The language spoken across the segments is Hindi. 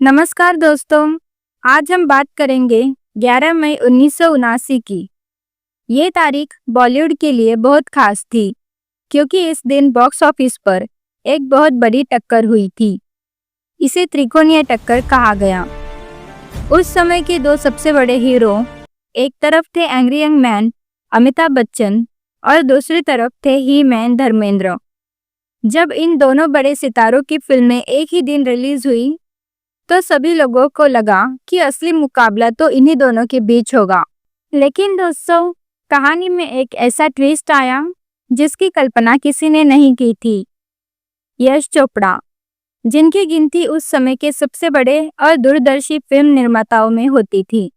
नमस्कार दोस्तों, आज हम बात करेंगे 11 मई 1979 की। ये तारीख बॉलीवुड के लिए बहुत खास थी क्योंकि इस दिन बॉक्स ऑफिस पर एक बहुत बड़ी टक्कर हुई थी। इसे त्रिकोणीय टक्कर कहा गया। उस समय के दो सबसे बड़े हीरो एक तरफ थे angry young man Amitabh Bachchan और दूसरी तरफ थे ही मैन धर्मेंद्र। जब इन दोनों बड़े सितारों की फिल्में एक ही दिन रिलीज हुई तो सभी लोगों को लगा कि असली मुकाबला तो इन्हीं दोनों के बीच होगा। लेकिन दोस्तों, कहानी में एक ऐसा ट्विस्ट आया जिसकी कल्पना किसी ने नहीं की थी। यश चोपड़ा, जिनकी गिनती उस समय के सबसे बड़े और दूरदर्शी फिल्म निर्माताओं में होती थी,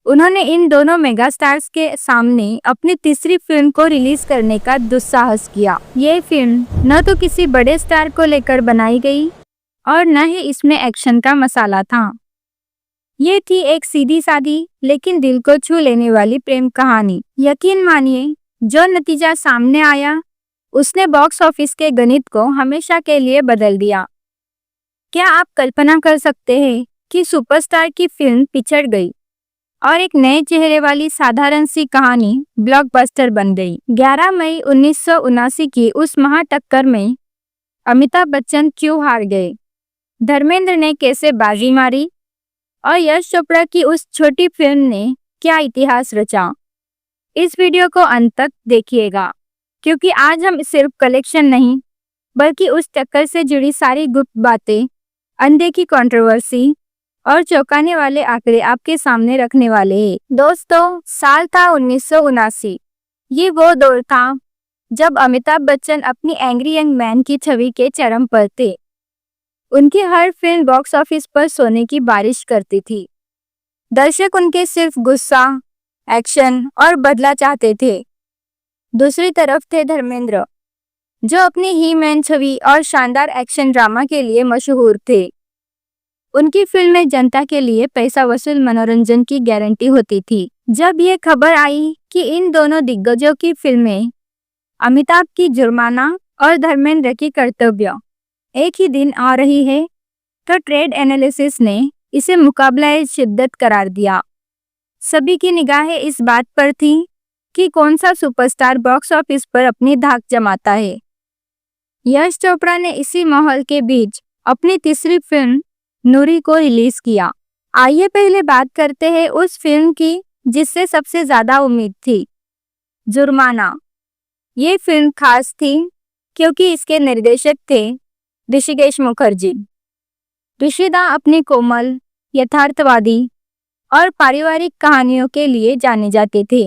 उन्होंने इन दोनों मेगा स्टार्स के सामने अपनी तीसरी फिल्म को रिलीज करने का दुस्साहस किया। ये फिल्म न तो किसी बड़े स्टार को लेकर बनाई गई और न ही इसमें एक्शन का मसाला था। ये थी एक सीधी सादी लेकिन दिल को छू लेने वाली प्रेम कहानी। यकीन मानिए, जो नतीजा सामने आया उसने बॉक्स ऑफिस के गणित को हमेशा के लिए बदल दिया। क्या आप कल्पना कर सकते हैं कि सुपरस्टार की फिल्म पिछड़ गई और एक नए चेहरे वाली साधारण सी कहानी ब्लॉकबस्टर बन गई। 11 मई 1979 की उस महाटक्कर में अमिताभ बच्चन क्यों हार गए, धर्मेंद्र ने कैसे बाजी मारी और यश चोपड़ा की उस छोटी फिल्म ने क्या इतिहास रचा। इस वीडियो को अंत तक देखिएगा क्योंकि आज हम सिर्फ कलेक्शन नहीं बल्कि उस टक्कर से जुड़ी सारी गुप्त बातें, अनदेखी कंट्रोवर्सी और चौंकाने वाले आंकड़े आपके सामने रखने वाले हैं। दोस्तों, साल था 1979। ये वो दौर था जब अमिताभ बच्चन अपनी एंग्री यंग मैन की छवि के चरम पर थे। उनकी हर फिल्म बॉक्स ऑफिस पर सोने की बारिश करती थी। दर्शक उनके सिर्फ गुस्सा, एक्शन और बदला चाहते थे। दूसरी तरफ थे धर्मेंद्र, जो अपनी ही मैन छवि और शानदार एक्शन ड्रामा के लिए मशहूर थे। उनकी फिल्में जनता के लिए पैसा वसूल मनोरंजन की गारंटी होती थी। जब ये खबर आई कि इन दोनों दिग्गजों की फिल्में, अमिताभ की जुर्माना और धर्मेंद्र की कर्तव्य, एक ही दिन आ रही है, तो ट्रेड एनालिसिस ने इसे मुकाबला शिद्दत करार दिया। सभी की निगाहें इस बात पर थी कि कौन सा सुपरस्टार बॉक्स ऑफिस पर अपनी धाक जमाता है। यश चोपड़ा ने इसी माहौल के बीच अपनी तीसरी फिल्म नूरी को रिलीज किया। आइए पहले बात करते हैं उस फिल्म की जिससे सबसे ज्यादा उम्मीद थी, जुर्माना। ये फिल्म खास थी क्योंकि इसके निर्देशक थे ऋषिकेश मुखर्जी। ऋषिदा अपनी कोमल, यथार्थवादी और पारिवारिक कहानियों के लिए जाने जाते थे।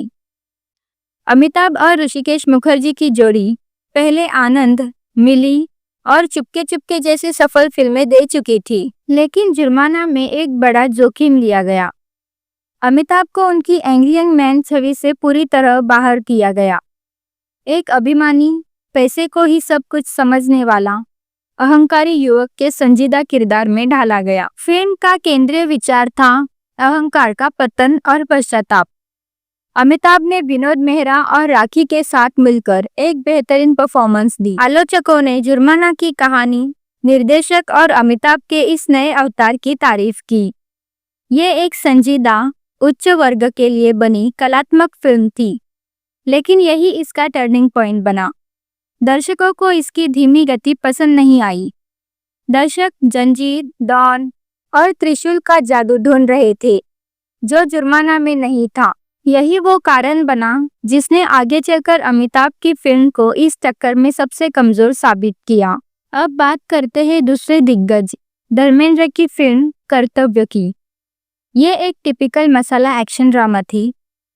अमिताभ और ऋषिकेश मुखर्जी की जोड़ी पहले आनंद, मिली और चुपके चुपके जैसी सफल फिल्में दे चुकी थी, लेकिन जुर्माना में एक बड़ा जोखिम लिया गया। अमिताभ को उनकी एंग्री यंग मैन छवि से पूरी तरह बाहर किया गया। एक अभिमानी, पैसे को ही सब कुछ समझने वाला अहंकारी युवक के संजीदा किरदार में ढाला गया। फिल्म का केंद्रीय विचार था अहंकार का पतन और पश्चाताप। अमिताभ ने विनोद मेहरा और राखी के साथ मिलकर एक बेहतरीन परफॉर्मेंस दी। आलोचकों ने जुर्माना की कहानी, निर्देशक और अमिताभ के इस नए अवतार की तारीफ की। ये एक संजीदा, उच्च वर्ग के लिए बनी कलात्मक फिल्म थी, लेकिन यही इसका टर्निंग पॉइंट बना। दर्शकों को इसकी धीमी गति पसंद नहीं आई। दर्शक जंजीर, डॉन और त्रिशूल का जादू ढूंढ रहे थे, जो जुर्माना में नहीं था। यही वो कारण बना जिसने आगे चलकर अमिताभ की फिल्म को इस टक्कर में सबसे कमजोर साबित किया। अब बात करते हैं दूसरे दिग्गज धर्मेंद्र की फिल्म कर्तव्य की। ये एक टिपिकल मसाला एक्शन ड्रामा थी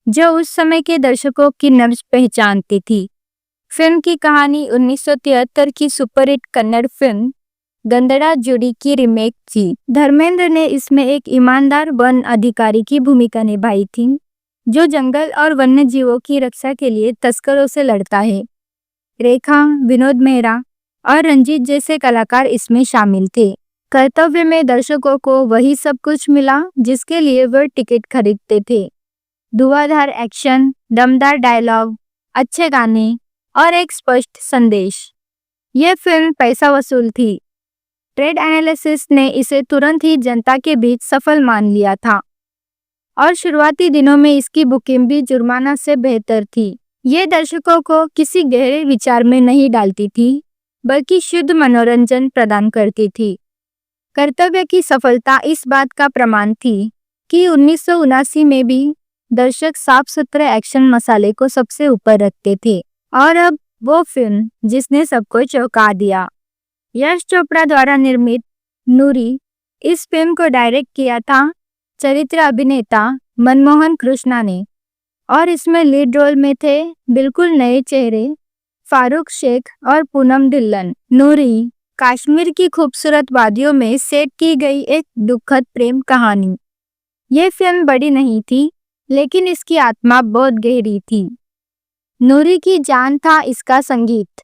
जो उस समय के दर्शकों की नब्ज पहचानती थी। फिल्म की कहानी 1973 की सुपरहिट कन्नड़ फिल्म गंधड़ा जोड़ी की रीमेक थी। धर्मेंद्र ने इसमें एक ईमानदार वन अधिकारी की भूमिका निभाई थी जो जंगल और वन्य जीवों की रक्षा के लिए तस्करों से लड़ता है। रेखा, विनोद मेहरा और रंजीत जैसे कलाकार इसमें शामिल थे। कर्तव्य में दर्शकों को वही सब कुछ मिला जिसके लिए वे टिकट खरीदते थे। धुआंधार एक्शन, दमदार डायलॉग, अच्छे गाने और एक स्पष्ट संदेश। यह फिल्म पैसा वसूल थी। ट्रेड एनालिसिस ने इसे तुरंत ही जनता के बीच सफल मान लिया था और शुरुआती दिनों में इसकी बुकिंग भी जुर्माना से बेहतर थी। ये दर्शकों को किसी गहरे विचार में नहीं डालती थी, बल्कि शुद्ध मनोरंजन प्रदान करती थी। कर्तव्य की सफलता इस बात का प्रमाण थी कि 1979 में भी दर्शक साफ सुथरे एक्शन मसाले को सबसे ऊपर रखते थे। और अब वो फिल्म जिसने सबको चौंका दिया। यश चोपड़ा द्वारा निर्मित नूरी, इस फिल्म को डायरेक्ट किया था चरित्र अभिनेता मनमोहन कृष्णा ने और इसमें लीड रोल में थे बिल्कुल नए चेहरे फारूक शेख और पूनम ढिल्लन। नूरी कश्मीर की खूबसूरत वादियों में सेट की गई एक दुखद प्रेम कहानी। ये फिल्म बड़ी नहीं थी, लेकिन इसकी आत्मा बहुत गहरी थी। नूरी की जान था इसका संगीत।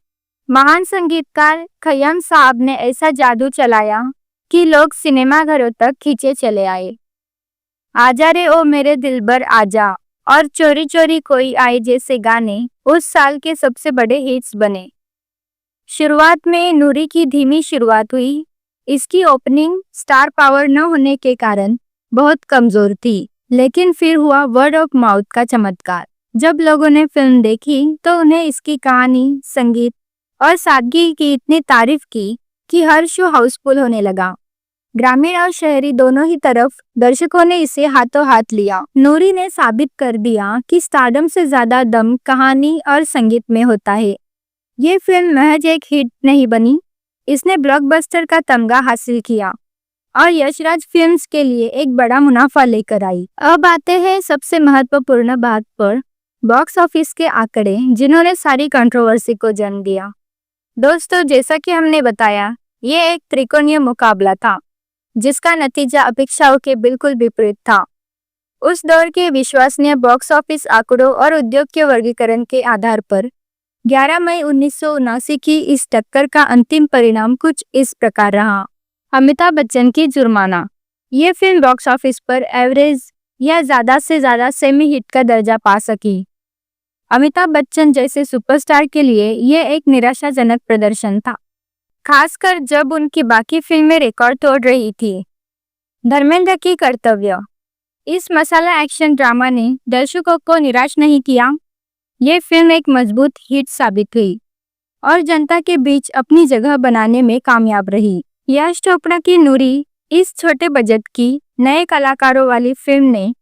महान संगीतकार खय्याम साहब ने ऐसा जादू चलाया कि लोग सिनेमा घरों तक खींचे चले आए। आजा रे ओ मेरे दिलबर आजा और चोरी चोरी कोई आए जैसे गाने उस साल के सबसे बड़े हिट्स बने। शुरुआत में नूरी की धीमी शुरुआत हुई। इसकी ओपनिंग स्टार पावर न होने के कारण बहुत कमजोर थी, लेकिन फिर हुआ वर्ड ऑफ माउथ का चमत्कार। जब लोगों ने फिल्म देखी तो उन्हें इसकी कहानी, संगीत और सादगी की इतनी तारीफ की कि हर शो हाउसफुल होने लगा। ग्रामीण और शहरी दोनों ही तरफ दर्शकों ने इसे हाथों हाथ लिया। नूरी ने साबित कर दिया कि स्टारडम से ज्यादा दम कहानी और संगीत में होता है। ये फिल्म महज एक हिट नहीं बनी, इसने ब्लॉकबस्टर का तमगा हासिल किया और यशराज फिल्म्स के लिए एक बड़ा मुनाफा लेकर आई। अब आते हैं सबसे महत्वपूर्ण बात पर, बॉक्स ऑफिस के आंकड़े जिन्होंने सारी कंट्रोवर्सी को जन्म दिया। दोस्तों, जैसा कि हमने बताया, ये एक त्रिकोणीय मुकाबला था जिसका नतीजा अपेक्षाओं के बिल्कुल विपरीत था। उस दौर के विश्वसनीय बॉक्स ऑफिस आंकड़ों और उद्योग के वर्गीकरण के आधार पर 11 मई 1979 की इस टक्कर का अंतिम परिणाम कुछ इस प्रकार रहा। अमिताभ बच्चन की जुर्माना। ये फिल्म बॉक्स ऑफिस पर एवरेज या ज्यादा से ज्यादा सेमी हिट का दर्जा पा सकी। अमिताभ बच्चन जैसे सुपरस्टार के लिए यह एक निराशाजनक प्रदर्शन था, खासकर जब उनकी बाकी फिल्में रिकॉर्ड तोड़ रही थी। धर्मेंद्र की कर्तव्य। इस मसाला एक्शन ड्रामा ने दर्शकों को निराश नहीं किया। ये फिल्म एक मजबूत हिट साबित हुई और जनता के बीच अपनी जगह बनाने में कामयाब रही। यश चोपड़ा की नूरी, इस छोटे बजट की नए कलाकारों वाली फिल्म ने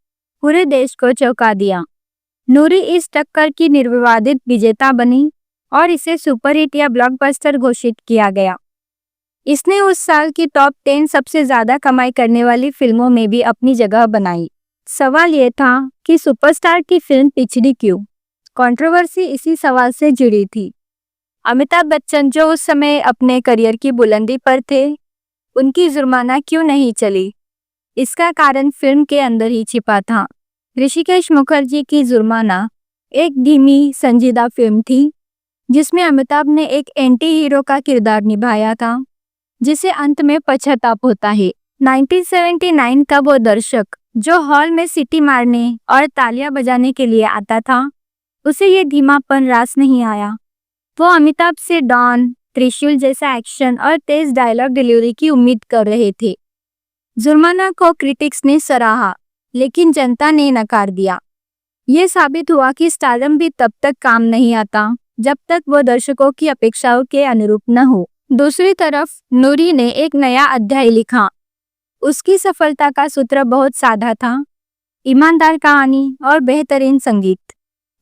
पूरे देश को चौंका दिया। नूरी इस टक्कर की निर्विवादित विजेता बनी और इसे सुपरहिट या ब्लॉकबस्टर घोषित किया गया। इसने उस साल की टॉप 10 सबसे ज्यादा कमाई करने वाली फिल्मों में भी अपनी जगह बनाई। सवाल ये था कि सुपरस्टार की फिल्म पिछड़ी क्यों? कंट्रोवर्सी इसी सवाल से जुड़ी थी। अमिताभ बच्चन, जो उस समय अपने करियर की बुलंदी पर थे, उनकी जुर्माना क्यों नहीं चली? इसका कारण फिल्म के अंदर ही छिपा था। ऋषिकेश मुखर्जी की जुर्माना एक धीमी, संजीदा फिल्म थी जिसमें अमिताभ ने एक एंटी हीरो का किरदार निभाया था, जिसे अंत में पश्चाताप होता है। 1979 का वो दर्शक जो हॉल में सीटी मारने और तालियां बजाने के लिए आता था, उसे ये धीमापन रास नहीं आया। वो अमिताभ से डॉन, त्रिशूल जैसा एक्शन और तेज डायलॉग डिलीवरी की उम्मीद कर रहे थे। जुर्माना को क्रिटिक्स ने सराहा, लेकिन जनता ने नकार दिया। ये साबित हुआ कि स्टारडम भी तब तक काम नहीं आता जब तक वो दर्शकों की अपेक्षाओं के अनुरूप न हो। दूसरी तरफ नूरी ने एक नया अध्याय लिखा। उसकी सफलता का सूत्र बहुत सादा था, ईमानदार कहानी और बेहतरीन संगीत।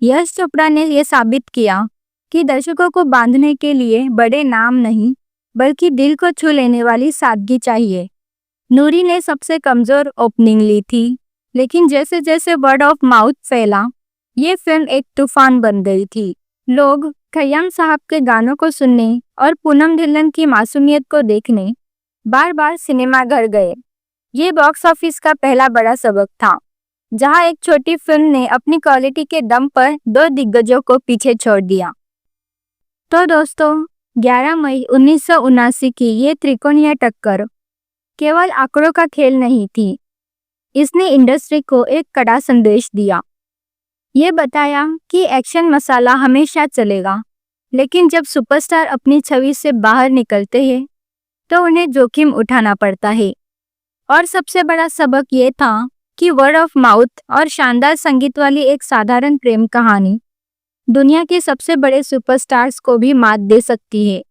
यश चोपड़ा ने यह साबित किया कि दर्शकों को बांधने के लिए बड़े नाम नहीं, बल्कि दिल को छू लेने वाली सादगी चाहिए। नूरी ने सबसे कमजोर ओपनिंग ली थी, लेकिन जैसे जैसे वर्ड ऑफ माउथ फैला, ये फिल्म एक तूफान बन गई थी। लोग खय्याम साहब के गानों को सुनने और पूनम ढिल्लन की मासूमियत को देखने बार बार सिनेमा घर गए। ये बॉक्स ऑफिस का पहला बड़ा सबक था, जहां एक छोटी फिल्म ने अपनी क्वालिटी के दम पर दो दिग्गजों को पीछे छोड़ दिया। तो दोस्तों, 11 मई 1979 की ये त्रिकोणीय टक्कर केवल आंकड़ों का खेल नहीं थी। इसने इंडस्ट्री को एक कड़ा संदेश दिया। ये बताया कि एक्शन मसाला हमेशा चलेगा, लेकिन जब सुपरस्टार अपनी छवि से बाहर निकलते हैं तो उन्हें जोखिम उठाना पड़ता है। और सबसे बड़ा सबक ये था कि वर्ड ऑफ माउथ और शानदार संगीत वाली एक साधारण प्रेम कहानी दुनिया के सबसे बड़े सुपरस्टार्स को भी मात दे सकती है।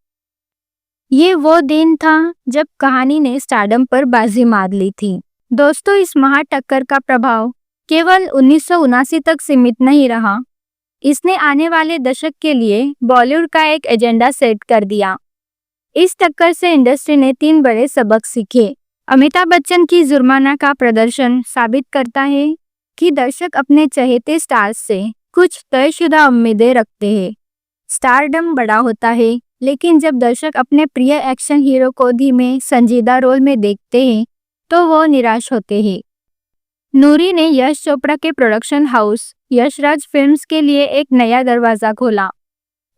ये वो दिन था जब कहानी ने स्टारडम पर बाजी मार ली थी। दोस्तों, इस महा टक्कर का प्रभाव केवल 1979 तक सीमित नहीं रहा। इसने आने वाले दशक के लिए बॉलीवुड का एक एजेंडा सेट कर दिया। इस टक्कर से इंडस्ट्री ने 3 बड़े सबक सीखे। अमिताभ बच्चन की जुर्माना का प्रदर्शन साबित करता है कि दर्शक अपने चहेते स्टार्स से कुछ तयशुदा उम्मीदें रखते हैं। स्टारडम बड़ा होता है, लेकिन जब दर्शक अपने प्रिय एक्शन हीरो को धीमे संजीदा रोल में देखते हैं तो वो निराश होते हैं। नूरी ने यश चोपड़ा के प्रोडक्शन हाउस यशराज फिल्म्स के लिए एक नया दरवाजा खोला।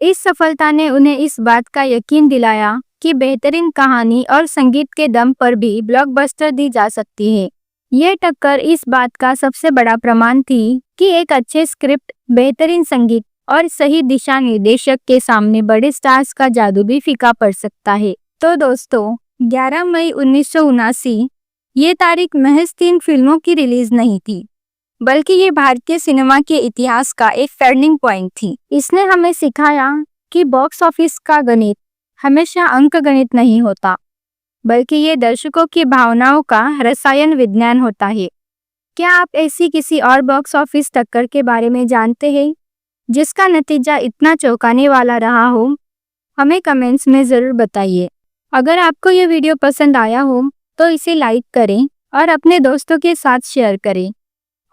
इस सफलता ने उन्हें इस बात का यकीन दिलाया कि बेहतरीन कहानी और संगीत के दम पर भी ब्लॉकबस्टर दी जा सकती है। यह टक्कर इस बात का सबसे बड़ा प्रमाण थी कि एक अच्छे स्क्रिप्ट, बेहतरीन संगीत और सही दिशा निर्देशक के सामने बड़े स्टार्स का जादू भी फीका पड़ सकता है। तो दोस्तों, 11 मई 1979 ये तारीख महज 3 फिल्मों की रिलीज नहीं थी, बल्कि ये भारतीय सिनेमा के इतिहास का एक टर्निंग पॉइंट थी। इसने हमें सिखाया कि बॉक्स ऑफिस का गणित हमेशा अंक गणित नहीं होता, बल्कि ये दर्शकों की भावनाओं का रसायन विज्ञान होता है। क्या आप ऐसी किसी और बॉक्स ऑफिस टक्कर के बारे में जानते हैं जिसका नतीजा इतना चौंकाने वाला रहा हो? हमें कमेंट्स में ज़रूर बताइए। अगर आपको ये वीडियो पसंद आया हो तो इसे लाइक करें और अपने दोस्तों के साथ शेयर करें।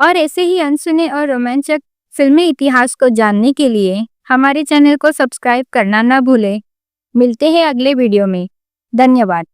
और ऐसे ही अनसुने और रोमांचक फिल्मी इतिहास को जानने के लिए हमारे चैनल को सब्सक्राइब करना न भूलें। मिलते हैं अगले वीडियो में। धन्यवाद।